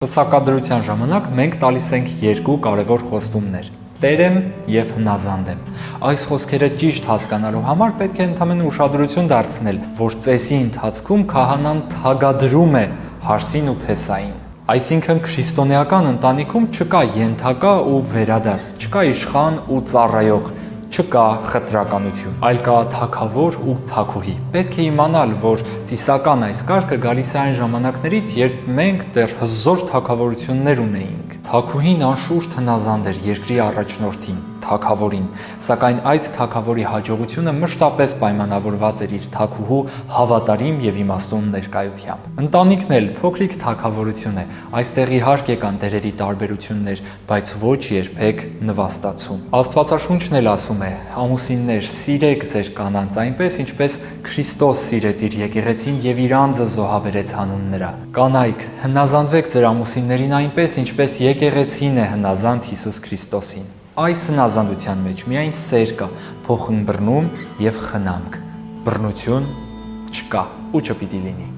Պսակադրության ժամանակ մենք տալիս ենք երկու կարևոր խոստումներ՝ Տեր եմ և հնազանդ եմ։ Այս խոսքերը ճիշտ հասկանալու համար պետք է ընդամենը ուշադրություն դարձնել, որ ծեսի ընթացքում քահանան թագադրում է հարսին ու փեսային։ Այսինքն քրիստոնեական ընտանիքում չկա ենթակա ու վերադաս, չկա իշխան ու ծառայող, չկա խտրականություն, այլ կա թագավոր ու թագուհի։ Պետք է իմանալ, որ ծիսական այս կարգը գալիս է այն ժամանակներից, երբ մենք դեռ հզոր թագավորություններ ունեինք։ Թագուհին անշուշտ հնազանդ էր երկրի առաջնորդին, թագավորին, սակայն այդ թագավորի հաջողությունը մշտապես պայմանավորված էր իր թագուհու հավատարիմ և իմաստուն ներկայությամբ։ Ընտանիքն էլ փոքրիկ թագավորություն է, այստեղ իհարկե կան տերերի տարբերություններ, բայց ոչ երբեք նվաստացում։ Աստվածաշունչն էլ ասում է. ամուսիններ, սիրեք ձեր կանանց այնպես, ինչպես Քրիստոս սիրեց իր եկեղեցին և իր անձը զոհաբերեց հանուն նրա։ Կանայք, հնազանդվեք ձեր ամուսիններին այնպես, ինչպես եկեղեցին է հնազանդ Հիսուս Քրիստոսին։ Այս հնազանդության մեջ միայն սեր կա, փոխըմբռնում և խնամք։ Բռնություն չկա ու չպիտի լինի։